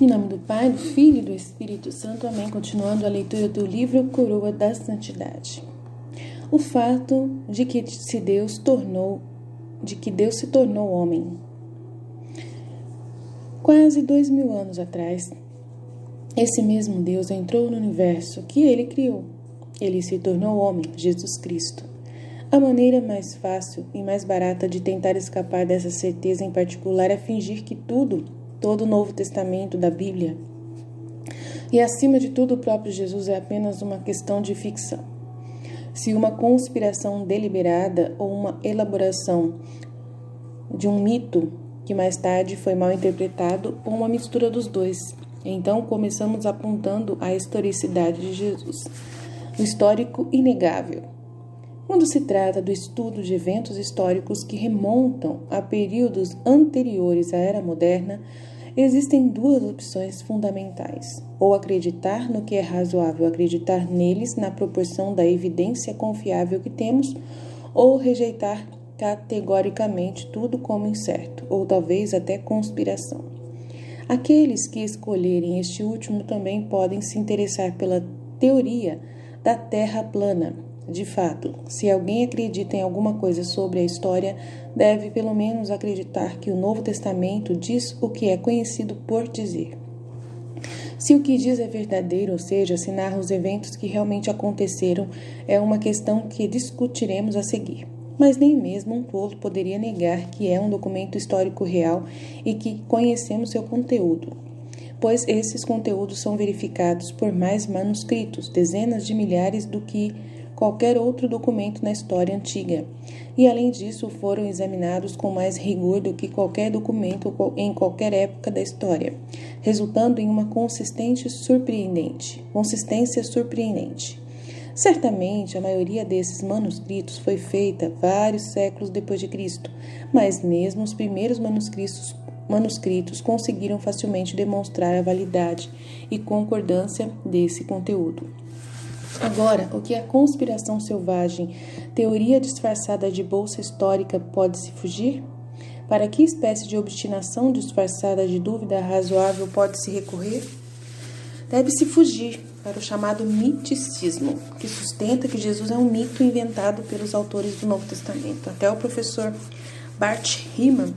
Em nome do Pai, do Filho e do Espírito Santo. Amém. Continuando a leitura do livro Coroa da Santidade. O fato de que Deus se tornou homem. Quase 2000 anos atrás, esse mesmo Deus entrou no universo que ele criou. Ele se tornou homem, Jesus Cristo. A maneira mais fácil e mais barata de tentar escapar dessa certeza em particular é fingir que todo o Novo Testamento da Bíblia, e acima de tudo o próprio Jesus, é apenas uma questão de ficção. Se uma conspiração deliberada ou uma elaboração de um mito que mais tarde foi mal interpretado ou uma mistura dos dois. Então começamos apontando a historicidade de Jesus, o histórico inegável. Quando se trata do estudo de eventos históricos que remontam a períodos anteriores à Era Moderna, existem duas opções fundamentais: ou acreditar no que é razoável acreditar neles na proporção da evidência confiável que temos, ou rejeitar categoricamente tudo como incerto, ou talvez até conspiração. Aqueles que escolherem este último também podem se interessar pela teoria da Terra plana. De fato, se alguém acredita em alguma coisa sobre a história, deve pelo menos acreditar que o Novo Testamento diz o que é conhecido por dizer. Se o que diz é verdadeiro, ou seja, se narra os eventos que realmente aconteceram, é uma questão que discutiremos a seguir. Mas nem mesmo um tolo poderia negar que é um documento histórico real e que conhecemos seu conteúdo, pois esses conteúdos são verificados por mais manuscritos, dezenas de milhares do que qualquer outro documento na história antiga, e além disso foram examinados com mais rigor do que qualquer documento em qualquer época da história, resultando em uma consistência surpreendente. Certamente, a maioria desses manuscritos foi feita vários séculos depois de Cristo, mas mesmo os primeiros manuscritos conseguiram facilmente demonstrar a validade e concordância desse conteúdo. Agora, o que a conspiração selvagem, teoria disfarçada de bolsa histórica, pode se fugir? Para que espécie de obstinação disfarçada de dúvida razoável pode se recorrer? Deve-se fugir para o chamado miticismo, que sustenta que Jesus é um mito inventado pelos autores do Novo Testamento. Até o professor Bart Ehrman,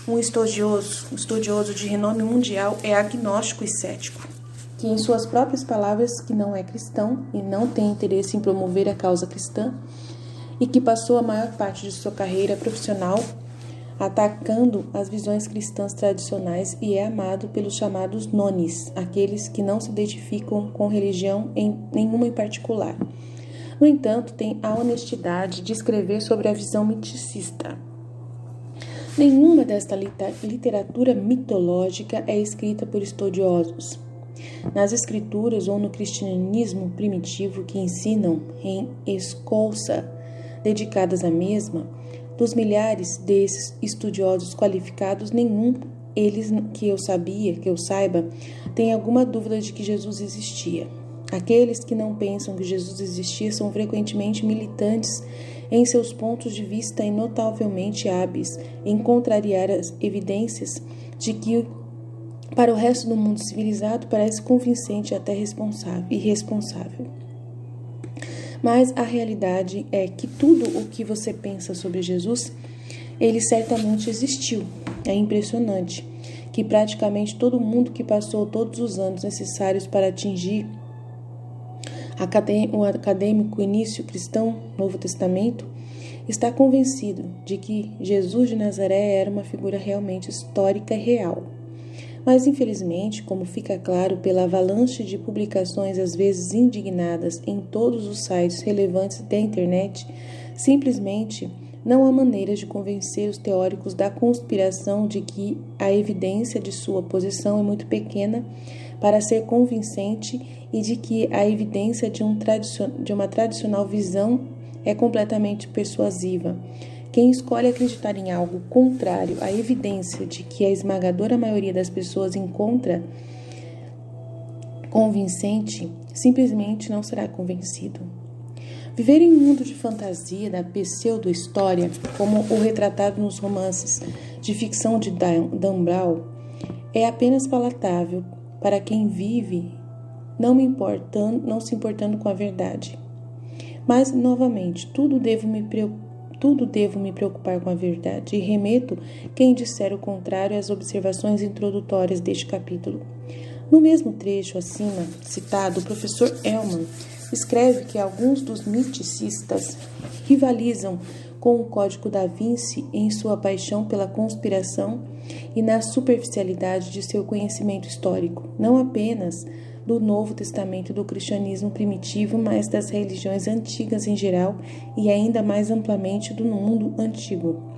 um estudioso de renome mundial, é agnóstico e cético, que em suas próprias palavras que não é cristão e não tem interesse em promover a causa cristã, e que passou a maior parte de sua carreira profissional atacando as visões cristãs tradicionais e é amado pelos chamados nones, aqueles que não se identificam com religião nenhuma em particular. No entanto, tem a honestidade de escrever sobre a visão miticista. Nenhuma desta literatura mitológica é escrita por estudiosos. Nas escrituras ou no cristianismo primitivo que ensinam em escolça, dedicadas à mesma, dos milhares desses estudiosos qualificados, nenhum eles que eu saiba, tem alguma dúvida de que Jesus existia. Aqueles que não pensam que Jesus existia são frequentemente militantes em seus pontos de vista e notavelmente hábeis em contrariar as evidências de que para o resto do mundo civilizado parece convincente e até irresponsável. Mas a realidade é que tudo o que você pensa sobre Jesus, ele certamente existiu. É impressionante que praticamente todo mundo que passou todos os anos necessários para atingir o acadêmico início cristão, Novo Testamento, está convencido de que Jesus de Nazaré era uma figura realmente histórica e real. Mas, infelizmente, como fica claro pela avalanche de publicações às vezes indignadas em todos os sites relevantes da internet, simplesmente não há maneiras de convencer os teóricos da conspiração de que a evidência de sua posição é muito pequena para ser convincente e de que a evidência de uma tradicional visão é completamente persuasiva. Quem escolhe acreditar em algo contrário à evidência de que a esmagadora maioria das pessoas encontra convincente, simplesmente não será convencido. Viver em um mundo de fantasia, da pseudo-história, como o retratado nos romances de ficção de Dan Brown, é apenas palatável para quem vive, não se importando com a verdade. Mas, novamente, tudo devo me preocupar com a verdade, e remeto quem disser o contrário às observações introdutórias deste capítulo. No mesmo trecho acima citado, o professor Ellman escreve que alguns dos miticistas rivalizam com o Código da Vinci em sua paixão pela conspiração e na superficialidade de seu conhecimento histórico, não apenas do Novo Testamento e do cristianismo primitivo, mas das religiões antigas em geral e ainda mais amplamente do mundo antigo.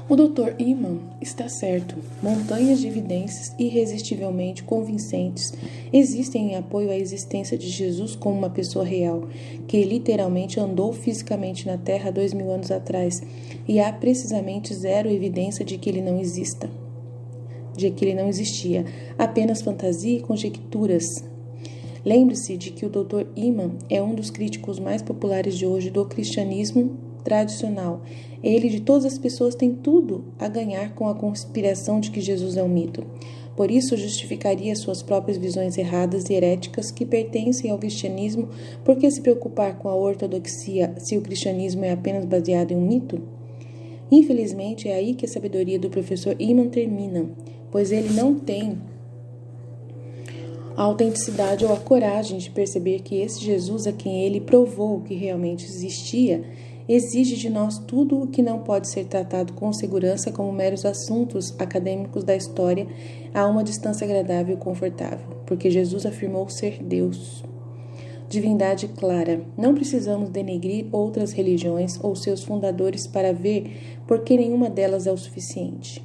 O Dr. Eman está certo. Montanhas de evidências irresistivelmente convincentes existem em apoio à existência de Jesus como uma pessoa real, que literalmente andou fisicamente na Terra 2000 anos atrás, e há precisamente zero evidência de que ele não existia, apenas fantasia e conjecturas. Lembre-se de que o Dr. Eman é um dos críticos mais populares de hoje do cristianismo tradicional. Ele, de todas as pessoas, tem tudo a ganhar com a conspiração de que Jesus é um mito. Por isso, justificaria suas próprias visões erradas e heréticas que pertencem ao cristianismo, porque se preocupar com a ortodoxia se o cristianismo é apenas baseado em um mito? Infelizmente, é aí que a sabedoria do professor Eman termina, pois ele não tem a autenticidade ou a coragem de perceber que esse Jesus a quem ele provou que realmente existia exige de nós tudo o que não pode ser tratado com segurança como meros assuntos acadêmicos da história a uma distância agradável e confortável, porque Jesus afirmou ser Deus. Divindade clara. Não precisamos denegrir outras religiões ou seus fundadores para ver porque nenhuma delas é o suficiente.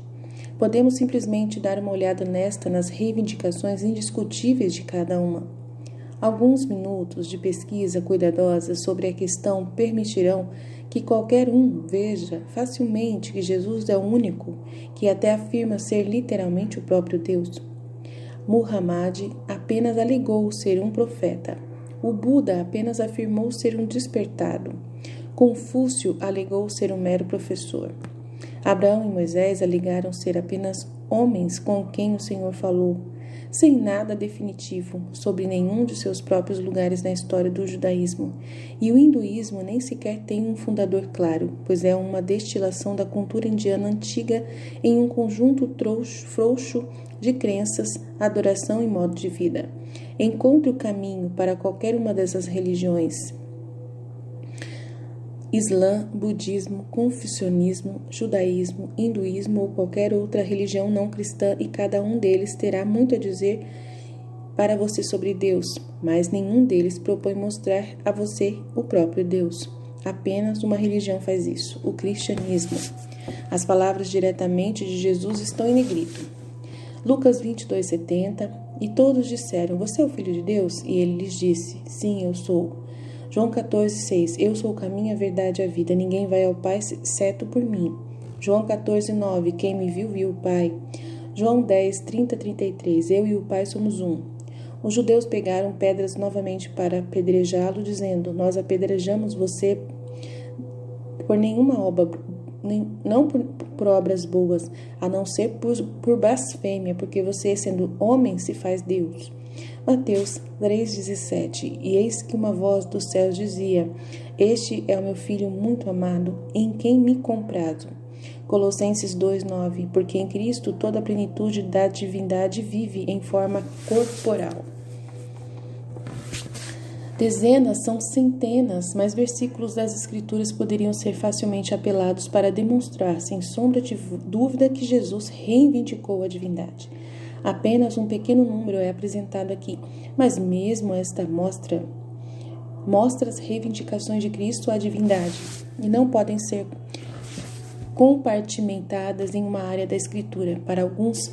Podemos simplesmente dar uma olhada honesta nas reivindicações indiscutíveis de cada uma. Alguns minutos de pesquisa cuidadosa sobre a questão permitirão que qualquer um veja facilmente que Jesus é o único que até afirma ser literalmente o próprio Deus. Muhammad apenas alegou ser um profeta. O Buda apenas afirmou ser um despertado. Confúcio alegou ser um mero professor. Abraão e Moisés alegaram ser apenas homens com quem o Senhor falou, sem nada definitivo sobre nenhum de seus próprios lugares na história do judaísmo. E o hinduísmo nem sequer tem um fundador claro, pois é uma destilação da cultura indiana antiga em um conjunto frouxo de crenças, adoração e modo de vida. Encontre o caminho para qualquer uma dessas religiões: Islã, budismo, confucionismo, judaísmo, hinduísmo ou qualquer outra religião não cristã, e cada um deles terá muito a dizer para você sobre Deus, mas nenhum deles propõe mostrar a você o próprio Deus. Apenas uma religião faz isso: o cristianismo. As palavras diretamente de Jesus estão em negrito. Lucas 22:70. E todos disseram: Você é o Filho de Deus? E ele lhes disse: Sim, eu sou. João 14:6. Eu sou o caminho, a verdade e a vida. Ninguém vai ao Pai exceto por mim. João 14:9. Quem me viu, viu o Pai. João 10:30-33. Eu e o Pai somos um. Os judeus pegaram pedras novamente para apedrejá-lo, dizendo: Nós apedrejamos você por nenhuma obra, não por obras boas, a não ser por blasfêmia, porque você, sendo homem, se faz Deus. Mateus 3,17. E eis que uma voz dos céus dizia: Este é o meu filho muito amado, em quem me comprazo. Colossenses 2,9. Porque em Cristo toda a plenitude da divindade vive em forma corporal. Dezenas são centenas, mas versículos das Escrituras poderiam ser facilmente apelados para demonstrar, sem sombra de dúvida, que Jesus reivindicou a divindade. Apenas um pequeno número é apresentado aqui, mas mesmo esta mostra as reivindicações de Cristo à divindade, e não podem ser compartimentadas em uma área da Escritura. Para alguns,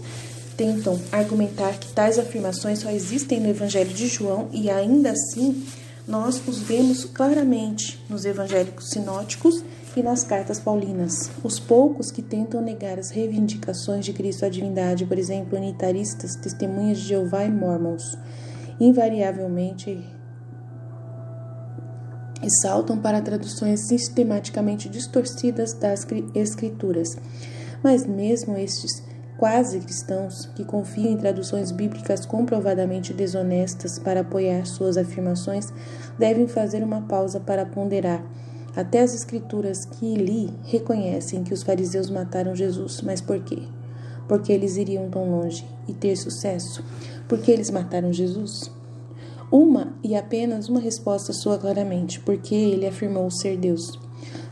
tentam argumentar que tais afirmações só existem no Evangelho de João, e ainda assim nós os vemos claramente nos evangelhos sinóticos e nas cartas paulinas. Os poucos que tentam negar as reivindicações de Cristo à divindade, por exemplo, unitaristas, testemunhas de Jeová e mormons, invariavelmente saltam para traduções sistematicamente distorcidas das Escrituras. Mas mesmo estes quase cristãos que confiam em traduções bíblicas comprovadamente desonestas para apoiar suas afirmações devem fazer uma pausa para ponderar. Até as escrituras que li reconhecem que os fariseus mataram Jesus, mas por quê? Porque eles iriam tão longe e ter sucesso? Porque eles mataram Jesus? Uma e apenas uma resposta soa claramente, porque ele afirmou ser Deus.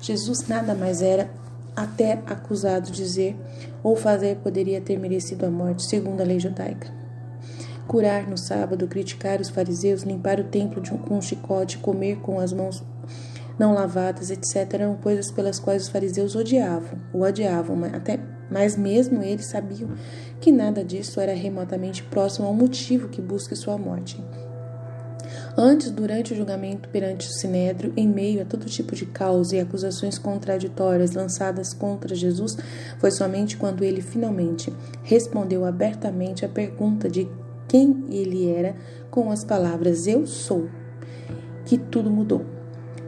Jesus nada mais era, até acusado de dizer ou fazer poderia ter merecido a morte, segundo a lei judaica. Curar no sábado, criticar os fariseus, limpar o templo com um chicote, comer com as mãos não lavadas, etc., eram coisas pelas quais os fariseus o odiavam, mas mesmo eles sabiam que nada disso era remotamente próximo ao motivo que busca sua morte. Antes, durante o julgamento perante o Sinédrio, em meio a todo tipo de caos e acusações contraditórias lançadas contra Jesus, foi somente quando ele finalmente respondeu abertamente à pergunta de quem ele era com as palavras "Eu sou", que tudo mudou.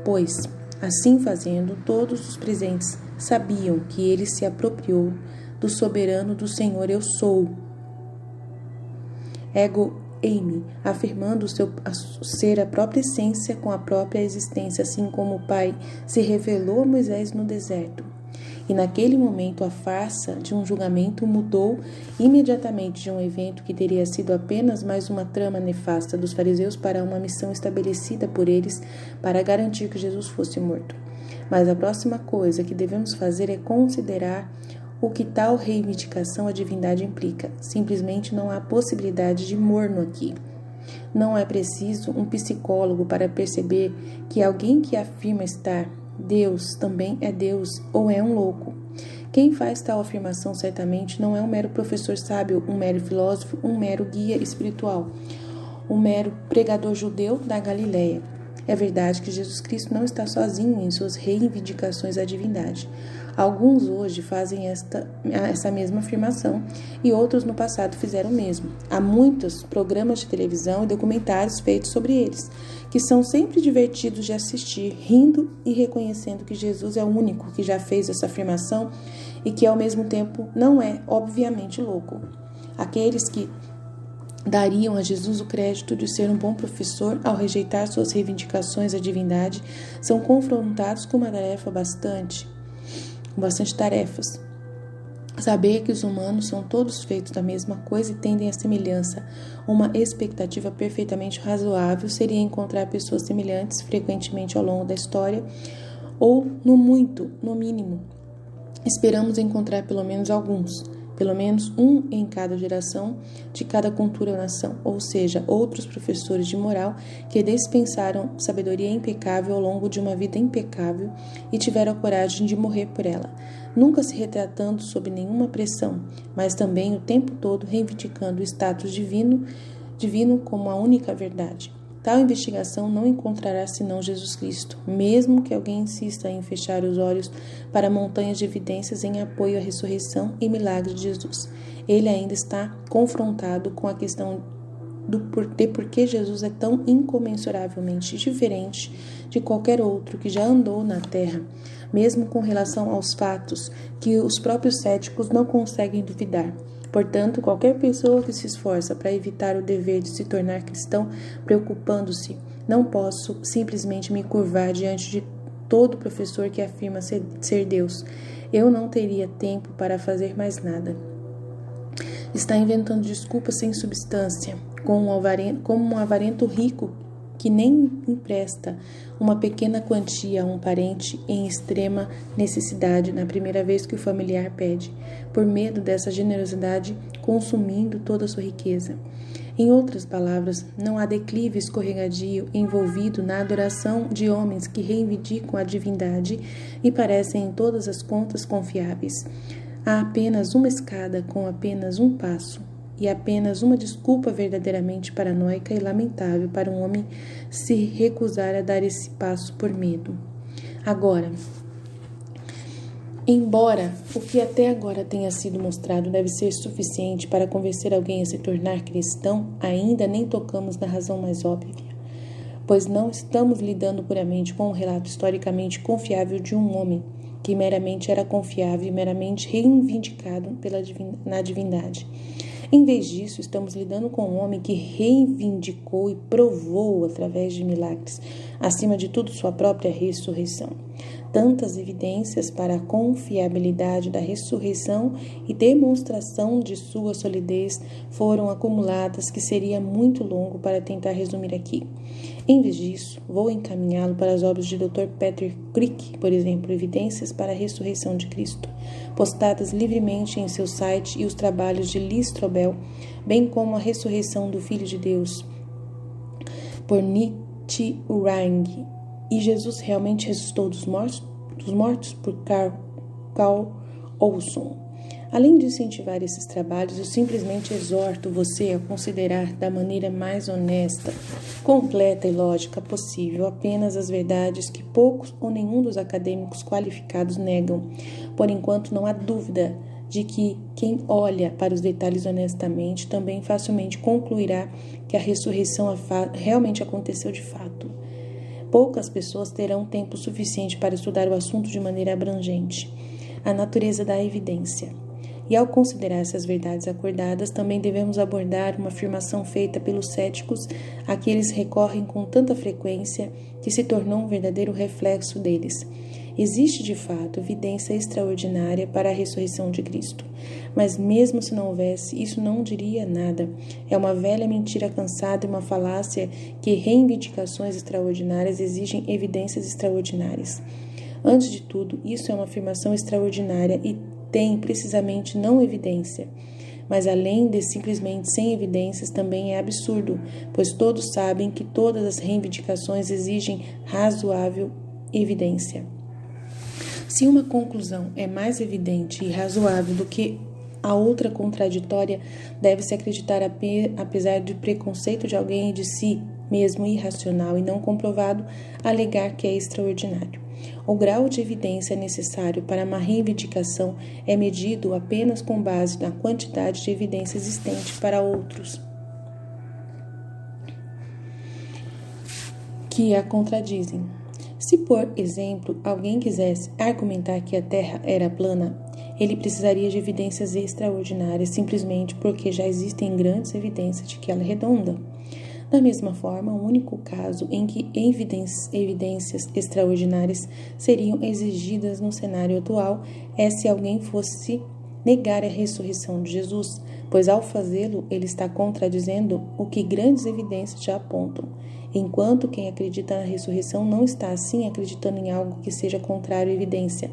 Pois, assim fazendo, todos os presentes sabiam que ele se apropriou do soberano do Senhor "Eu sou", ego eimi, afirmando ser a própria essência com a própria existência, assim como o Pai se revelou a Moisés no deserto. E naquele momento a farsa de um julgamento mudou imediatamente de um evento que teria sido apenas mais uma trama nefasta dos fariseus para uma missão estabelecida por eles para garantir que Jesus fosse morto. Mas a próxima coisa que devemos fazer é considerar o que tal reivindicação à divindade implica. Simplesmente não há possibilidade de morno aqui. Não é preciso um psicólogo para perceber que alguém que afirma estar Deus também é Deus ou é um louco. Quem faz tal afirmação certamente não é um mero professor sábio, um mero filósofo, um mero guia espiritual, um mero pregador judeu da Galileia. É verdade que Jesus Cristo não está sozinho em suas reivindicações à divindade. Alguns hoje fazem essa mesma afirmação e outros no passado fizeram o mesmo. Há muitos programas de televisão e documentários feitos sobre eles, que são sempre divertidos de assistir, rindo e reconhecendo que Jesus é o único que já fez essa afirmação e que ao mesmo tempo não é, obviamente, louco. Aqueles que dariam a Jesus o crédito de ser um bom professor ao rejeitar suas reivindicações à divindade são confrontados com uma tarefa bastante tarefas. Saber que os humanos são todos feitos da mesma coisa e tendem à semelhança. Uma expectativa perfeitamente razoável seria encontrar pessoas semelhantes frequentemente ao longo da história, ou, no mínimo, esperamos encontrar pelo menos alguns, pelo menos um em cada geração de cada cultura ou nação, ou seja, outros professores de moral que dispensaram sabedoria impecável ao longo de uma vida impecável e tiveram a coragem de morrer por ela, nunca se retratando sob nenhuma pressão, mas também o tempo todo reivindicando o status divino como a única verdade. Tal investigação não encontrará senão Jesus Cristo, mesmo que alguém insista em fechar os olhos para montanhas de evidências em apoio à ressurreição e milagre de Jesus. Ele ainda está confrontado com a questão de por que Jesus é tão incomensuravelmente diferente de qualquer outro que já andou na terra, mesmo com relação aos fatos que os próprios céticos não conseguem duvidar. Portanto, qualquer pessoa que se esforça para evitar o dever de se tornar cristão, preocupando-se, não posso simplesmente me curvar diante de todo professor que afirma ser Deus. Eu não teria tempo para fazer mais nada. Está inventando desculpas sem substância, como um avarento rico que nem empresta uma pequena quantia a um parente em extrema necessidade na primeira vez que o familiar pede, por medo dessa generosidade consumindo toda a sua riqueza. Em outras palavras, não há declive escorregadio envolvido na adoração de homens que reivindicam a divindade e parecem em todas as contas confiáveis. Há apenas uma escada com apenas um passo, e apenas uma desculpa verdadeiramente paranoica e lamentável para um homem se recusar a dar esse passo por medo. Agora, embora o que até agora tenha sido mostrado deve ser suficiente para convencer alguém a se tornar cristão, ainda nem tocamos na razão mais óbvia, pois não estamos lidando puramente com um relato historicamente confiável de um homem que meramente era confiável e meramente reivindicado na divindade. Em vez disso, estamos lidando com um homem que reivindicou e provou através de milagres, acima de tudo sua própria ressurreição. Tantas evidências para a confiabilidade da ressurreição e demonstração de sua solidez foram acumuladas que seria muito longo para tentar resumir aqui. Em vez disso, vou encaminhá-lo para as obras de Dr. Peter Crick, por exemplo, Evidências para a Ressurreição de Cristo, postadas livremente em seu site, e os trabalhos de Lee Strobel, bem como A Ressurreição do Filho de Deus, por Nietzsche Urang, e Jesus realmente ressuscitou dos mortos, por Carl Olson. Além de incentivar esses trabalhos, eu simplesmente exorto você a considerar da maneira mais honesta, completa e lógica possível apenas as verdades que poucos ou nenhum dos acadêmicos qualificados negam. Por enquanto, não há dúvida de que quem olha para os detalhes honestamente também facilmente concluirá que a ressurreição realmente aconteceu de fato. Poucas pessoas terão tempo suficiente para estudar o assunto de maneira abrangente. A natureza da evidência. E ao considerar essas verdades acordadas, também devemos abordar uma afirmação feita pelos céticos a que eles recorrem com tanta frequência que se tornou um verdadeiro reflexo deles. Existe, de fato, evidência extraordinária para a ressurreição de Cristo. Mas mesmo se não houvesse, isso não diria nada. É uma velha mentira cansada e uma falácia que reivindicações extraordinárias exigem evidências extraordinárias. Antes de tudo, isso é uma afirmação extraordinária e tem precisamente não evidência. Mas além de simplesmente sem evidências, também é absurdo, pois todos sabem que todas as reivindicações exigem razoável evidência. Se uma conclusão é mais evidente e razoável do que a outra contraditória, deve-se acreditar, apesar do preconceito de alguém de si mesmo irracional e não comprovado, alegar que é extraordinário. O grau de evidência necessário para uma reivindicação é medido apenas com base na quantidade de evidência existente para outros que a contradizem. Se, por exemplo, alguém quisesse argumentar que a Terra era plana, ele precisaria de evidências extraordinárias simplesmente porque já existem grandes evidências de que ela é redonda. Da mesma forma, o único caso em que evidências extraordinárias seriam exigidas no cenário atual é se alguém fosse negar a ressurreição de Jesus, pois ao fazê-lo ele está contradizendo o que grandes evidências já apontam, enquanto quem acredita na ressurreição não está assim acreditando em algo que seja contrário à evidência.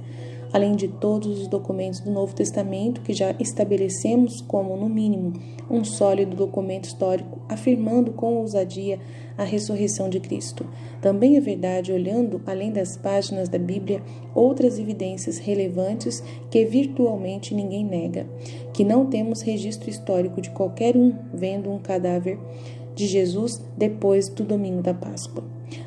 Além de todos os documentos do Novo Testamento que já estabelecemos como, no mínimo, um sólido documento histórico afirmando com ousadia a ressurreição de Cristo. Também é verdade, olhando além das páginas da Bíblia, outras evidências relevantes que virtualmente ninguém nega, que não temos registro histórico de qualquer um vendo um cadáver de Jesus depois do domingo da Páscoa.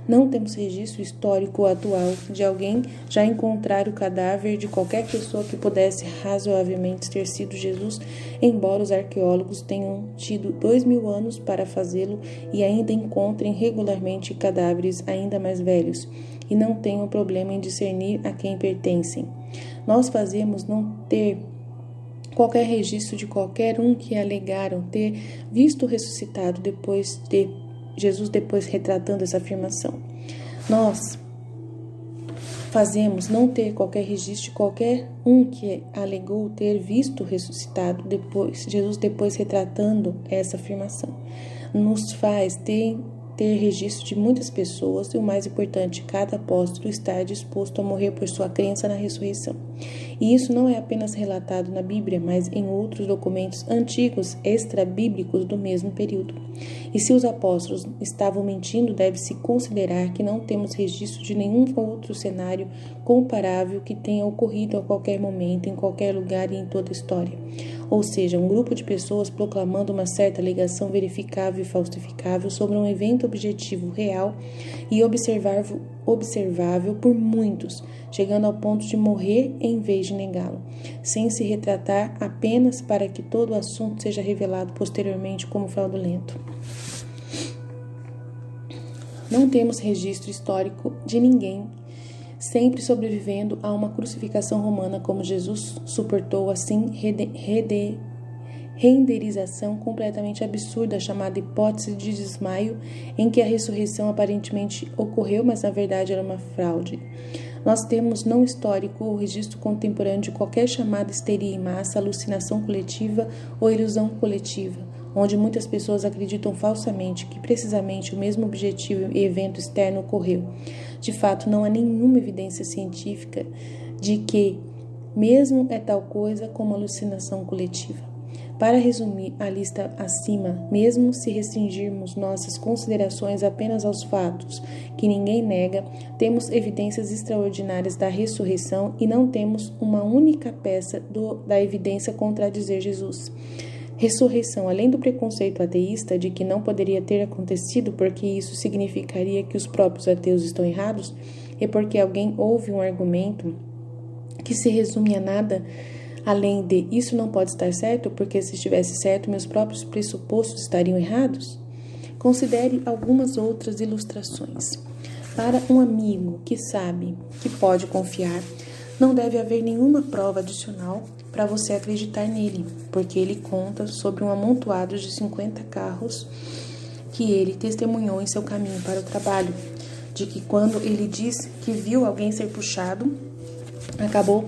Não temos registro histórico atual de alguém já encontrar o cadáver de qualquer pessoa que pudesse razoavelmente ter sido Jesus, embora os arqueólogos tenham tido 2000 anos para fazê-lo e ainda encontrem regularmente cadáveres ainda mais velhos e não tenham problema em discernir a quem pertencem. Nós fazemos não ter qualquer registro de qualquer um que alegaram ter visto ressuscitado depois de Jesus retratando essa afirmação. Nós fazemos não ter qualquer registro de qualquer um que alegou ter visto ressuscitado Jesus depois retratando essa afirmação. Nos faz ter registro de muitas pessoas e, o mais importante, cada apóstolo está disposto a morrer por sua crença na ressurreição. E isso não é apenas relatado na Bíblia, mas em outros documentos antigos extra-bíblicos do mesmo período. E se os apóstolos estavam mentindo, deve-se considerar que não temos registro de nenhum outro cenário comparável que tenha ocorrido a qualquer momento, em qualquer lugar e em toda a história. Ou seja, um grupo de pessoas proclamando uma certa alegação verificável e falsificável sobre um evento objetivo real e observável por muitos, chegando ao ponto de morrer em vez de negá-lo, sem se retratar apenas para que todo o assunto seja revelado posteriormente como fraudulento. Não temos registro histórico de ninguém sempre sobrevivendo a uma crucificação romana como Jesus suportou, assim, renderização completamente absurda chamada hipótese de desmaio, em que a ressurreição aparentemente ocorreu, mas na verdade era uma fraude. Nós temos não histórico ou registro contemporâneo de qualquer chamada histeria em massa, alucinação coletiva ou ilusão coletiva, onde muitas pessoas acreditam falsamente que precisamente o mesmo objetivo e evento externo ocorreu. De fato, não há nenhuma evidência científica de que mesmo é tal coisa como alucinação coletiva. Para resumir a lista acima, mesmo se restringirmos nossas considerações apenas aos fatos que ninguém nega, temos evidências extraordinárias da ressurreição e não temos uma única peça da evidência contradizer Jesus. Ressurreição, além do preconceito ateísta de que não poderia ter acontecido porque isso significaria que os próprios ateus estão errados, e porque alguém ouve um argumento que se resume a nada além de isso não pode estar certo, porque se estivesse certo, meus próprios pressupostos estariam errados? Considere algumas outras ilustrações. Para um amigo que sabe que pode confiar, não deve haver nenhuma prova adicional para você acreditar nele, porque ele conta sobre um amontoado de 50 carros que ele testemunhou em seu caminho para o trabalho, de que quando ele diz que viu alguém ser puxado, acabou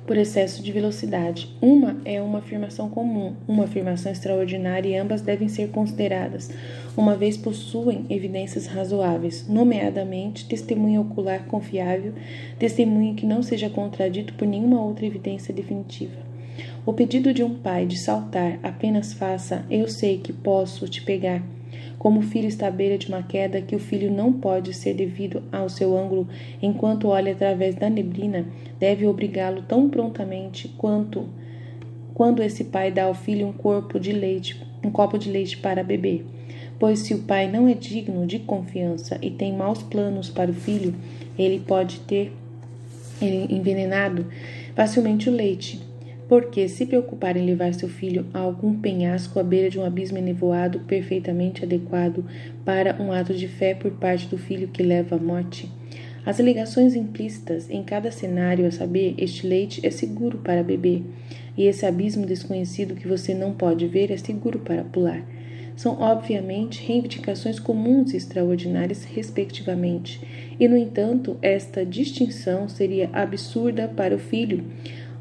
por excesso de velocidade. Uma é uma afirmação comum, uma afirmação extraordinária, e ambas devem ser consideradas, uma vez possuem evidências razoáveis, nomeadamente testemunho ocular confiável, testemunho que não seja contradito por nenhuma outra evidência definitiva. O pedido de um pai de saltar apenas faça "eu sei que posso te pegar", como o filho está à beira de uma queda que o filho não pode ser devido ao seu ângulo enquanto olha através da neblina, deve obrigá-lo tão prontamente quanto quando esse pai dá ao filho um copo de leite para beber. Pois se o pai não é digno de confiança e tem maus planos para o filho, ele pode ter envenenado facilmente o leite. Porque se preocupar em levar seu filho a algum penhasco à beira de um abismo enevoado perfeitamente adequado para um ato de fé por parte do filho que leva à morte? As alegações implícitas em cada cenário, a saber, este leite é seguro para beber, e esse abismo desconhecido que você não pode ver é seguro para pular, são obviamente reivindicações comuns e extraordinárias respectivamente, e no entanto esta distinção seria absurda para o filho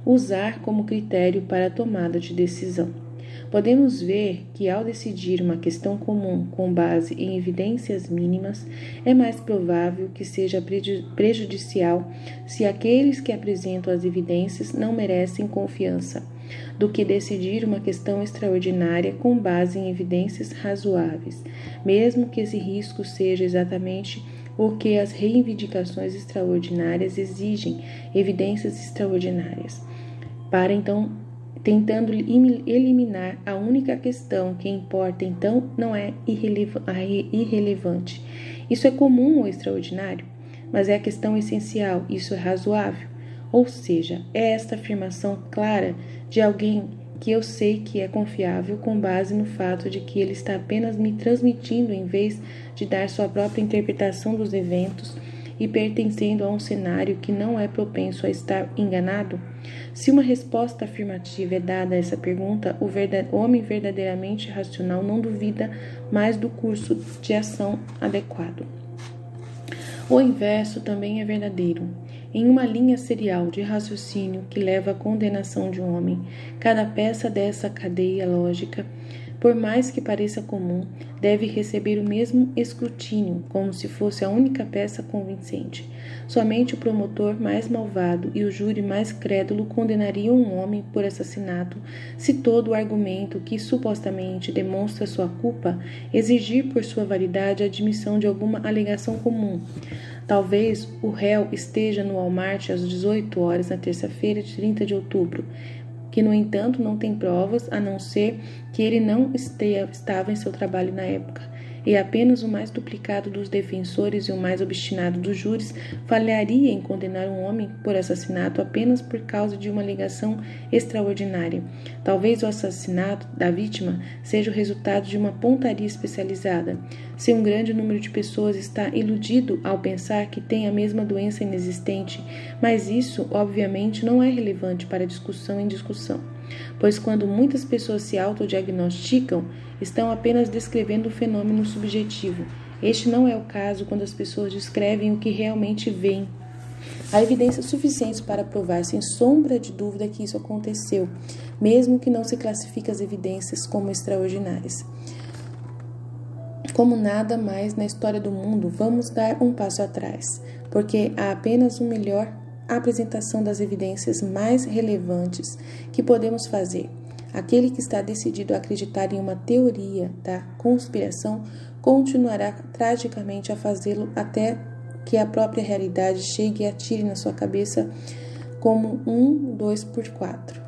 usar como critério para a tomada de decisão. Podemos ver que, ao decidir uma questão comum com base em evidências mínimas, é mais provável que seja prejudicial se aqueles que apresentam as evidências não merecem confiança, do que decidir uma questão extraordinária com base em evidências razoáveis, mesmo que esse risco seja exatamente o que as reivindicações extraordinárias exigem, evidências extraordinárias. Para então, tentando eliminar a única questão que importa, então não é irrelevante. Isso é comum ou extraordinário, mas é a questão essencial, isso é razoável. Ou seja, é esta afirmação clara de alguém que eu sei que é confiável com base no fato de que ele está apenas me transmitindo em vez de dar sua própria interpretação dos eventos e pertencendo a um cenário que não é propenso a estar enganado? Se uma resposta afirmativa é dada a essa pergunta, o homem verdadeiramente racional não duvida mais do curso de ação adequado. O inverso também é verdadeiro. Em uma linha serial de raciocínio que leva à condenação de um homem, cada peça dessa cadeia lógica, por mais que pareça comum, deve receber o mesmo escrutínio, como se fosse a única peça convincente. Somente o promotor mais malvado e o júri mais crédulo condenariam um homem por assassinato se todo o argumento que supostamente demonstra sua culpa exigir por sua validade a admissão de alguma alegação comum. Talvez o réu esteja no Walmart às 18 horas na terça-feira de 30 de outubro, que, no entanto, não tem provas, a não ser que ele não estava em seu trabalho na época. e apenas o mais duplicado dos defensores e o mais obstinado dos júris falharia em condenar um homem por assassinato apenas por causa de uma ligação extraordinária. Talvez o assassinato da vítima seja o resultado de uma pontaria especializada. Se um grande número de pessoas está iludido ao pensar que tem a mesma doença inexistente, mas isso, obviamente, não é relevante para discussão em discussão, pois quando muitas pessoas se autodiagnosticam, estão apenas descrevendo um fenômeno subjetivo. Este não é o caso quando as pessoas descrevem o que realmente veem. Há evidências suficientes para provar sem sombra de dúvida que isso aconteceu, mesmo que não se classifique as evidências como extraordinárias. Como nada mais na história do mundo, vamos dar um passo atrás, porque há apenas uma melhor apresentação das evidências mais relevantes que podemos fazer. Aquele que está decidido a acreditar em uma teoria da conspiração continuará tragicamente a fazê-lo até que a própria realidade chegue e atire na sua cabeça como 2x4.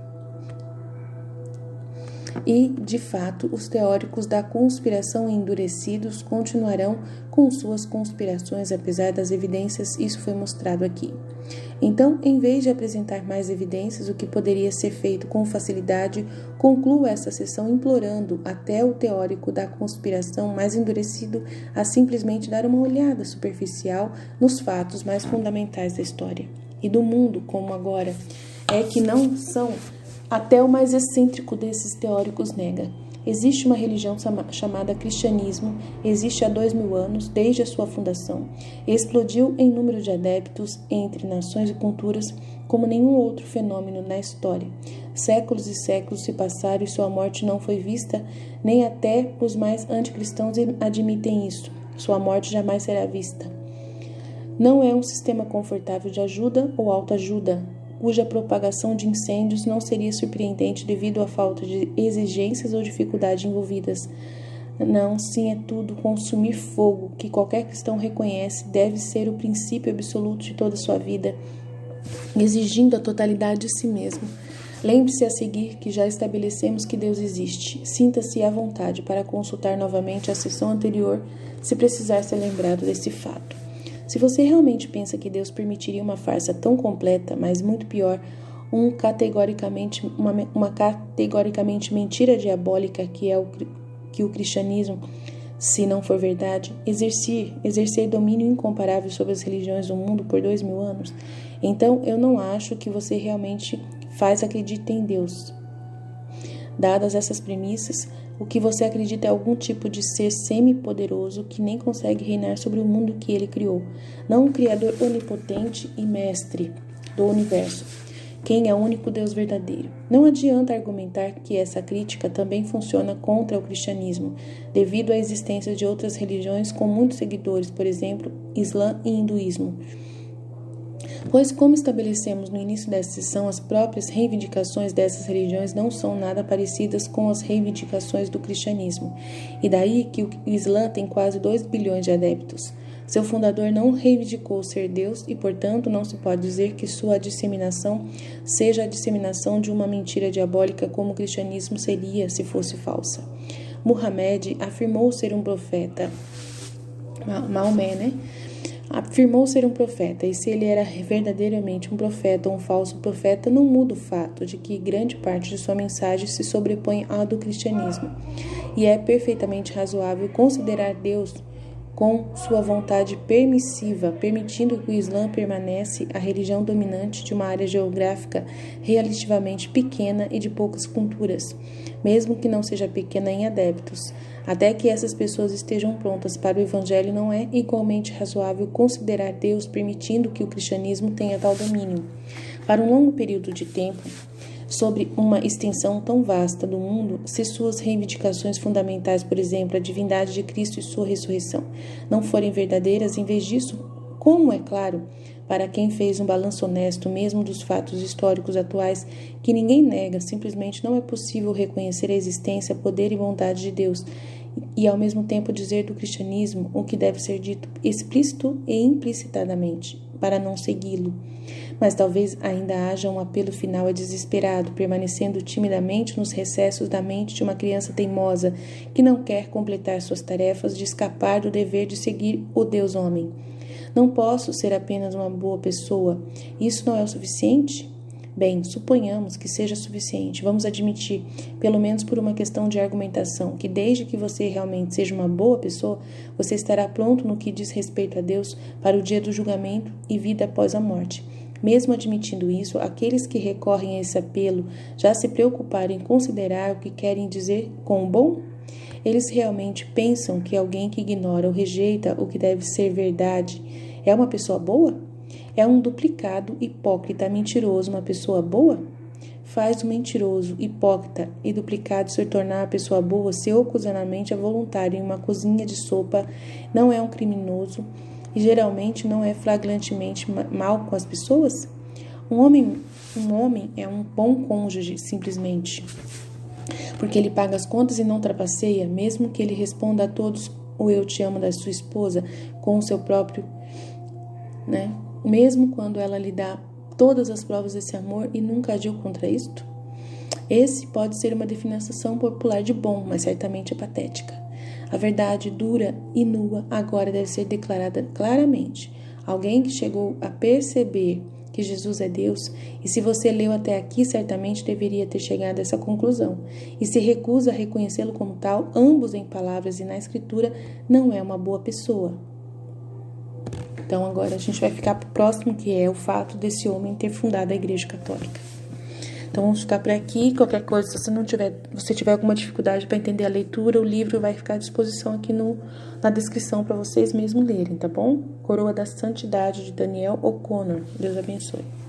E, de fato, os teóricos da conspiração endurecidos continuarão com suas conspirações, apesar das evidências. Isso foi mostrado aqui. Então, em vez de apresentar mais evidências, o que poderia ser feito com facilidade, concluo esta sessão implorando até o teórico da conspiração mais endurecido a simplesmente dar uma olhada superficial nos fatos mais fundamentais da história e do mundo, como agora é que não são. Até o mais excêntrico desses teóricos nega. Existe uma religião chamada cristianismo, existe há 2000 anos, desde a sua fundação. Explodiu em número de adeptos entre nações e culturas como nenhum outro fenômeno na história. Séculos e séculos se passaram e sua morte não foi vista, nem até os mais anticristãos admitem isso. Sua morte jamais será vista. Não é um sistema confortável de ajuda ou autoajuda, cuja propagação de incêndios não seria surpreendente devido à falta de exigências ou dificuldade envolvidas. Não, sim, é tudo consumir fogo, que qualquer cristão reconhece deve ser o princípio absoluto de toda a sua vida, exigindo a totalidade de si mesmo. Lembre-se a seguir que já estabelecemos que Deus existe. Sinta-se à vontade para consultar novamente a sessão anterior, se precisar ser lembrado desse fato. Se você realmente pensa que Deus permitiria uma farsa tão completa, mas muito pior, uma categoricamente mentira diabólica que o cristianismo, se não for verdade, exercer domínio incomparável sobre as religiões do mundo por 2000 anos, então eu não acho que você realmente acredita em Deus. Dadas essas premissas, o que você acredita é algum tipo de ser semi-poderoso que nem consegue reinar sobre o mundo que ele criou, não um criador onipotente e mestre do universo, quem é o único Deus verdadeiro. Não adianta argumentar que essa crítica também funciona contra o cristianismo, devido à existência de outras religiões com muitos seguidores, por exemplo, Islã e Hinduísmo. Pois, como estabelecemos no início dessa sessão, as próprias reivindicações dessas religiões não são nada parecidas com as reivindicações do cristianismo. E daí que o Islã tem quase 2 bilhões de adeptos. Seu fundador não reivindicou ser Deus e, portanto, não se pode dizer que sua disseminação seja a disseminação de uma mentira diabólica como o cristianismo seria se fosse falsa. Muhammad afirmou ser um profeta. Maomé, afirmou ser um profeta, e se ele era verdadeiramente um profeta ou um falso profeta, não muda o fato de que grande parte de sua mensagem se sobrepõe à do cristianismo, e é perfeitamente razoável considerar Deus com sua vontade permissiva, permitindo que o Islã permanece a religião dominante de uma área geográfica relativamente pequena e de poucas culturas, mesmo que não seja pequena em adeptos. Até que essas pessoas estejam prontas para o Evangelho, não é igualmente razoável considerar Deus permitindo que o cristianismo tenha tal domínio. Para um longo período de tempo, sobre uma extensão tão vasta do mundo, se suas reivindicações fundamentais, por exemplo, a divindade de Cristo e sua ressurreição, não forem verdadeiras, em vez disso, como é claro, para quem fez um balanço honesto mesmo dos fatos históricos atuais, que ninguém nega, simplesmente não é possível reconhecer a existência, poder e vontade de Deus, e ao mesmo tempo dizer do cristianismo o que deve ser dito explícito e implicitamente, para não segui-lo. Mas talvez ainda haja um apelo final e desesperado, permanecendo timidamente nos recessos da mente de uma criança teimosa que não quer completar suas tarefas de escapar do dever de seguir o Deus homem. Não posso ser apenas uma boa pessoa. Isso não é o suficiente? Bem, suponhamos que seja suficiente. Vamos admitir, pelo menos por uma questão de argumentação, que desde que você realmente seja uma boa pessoa, você estará pronto no que diz respeito a Deus para o dia do julgamento e vida após a morte. Mesmo admitindo isso, aqueles que recorrem a esse apelo já se preocuparam em considerar o que querem dizer com o bom? Eles realmente pensam que alguém que ignora ou rejeita o que deve ser verdade é uma pessoa boa? É um duplicado, hipócrita, mentiroso uma pessoa boa? Faz o mentiroso, hipócrita e duplicado se tornar a pessoa boa se ocasionalmente é voluntário em uma cozinha de sopa, não é um criminoso e geralmente não é flagrantemente mal com as pessoas? Um homem é um bom cônjuge, simplesmente porque ele paga as contas e não trapaceia, mesmo que ele responda a todos o eu te amo da sua esposa com o seu próprio, mesmo quando ela lhe dá todas as provas desse amor e nunca agiu contra isto? Esse pode ser uma definição popular de bom, mas certamente é patética. A verdade dura e nua agora deve ser declarada claramente. Alguém que chegou a perceber que Jesus é Deus, e se você leu até aqui, certamente deveria ter chegado a essa conclusão, e se recusa a reconhecê-lo como tal, ambos em palavras e na escritura, não é uma boa pessoa. Então agora a gente vai ficar para o próximo, que é o fato desse homem ter fundado a Igreja Católica. Então vamos ficar por aqui. Qualquer coisa, se você tiver alguma dificuldade para entender a leitura, o livro vai ficar à disposição aqui na descrição para vocês mesmos lerem, tá bom? Coroa da Santidade, de Daniel O'Connor. Deus abençoe.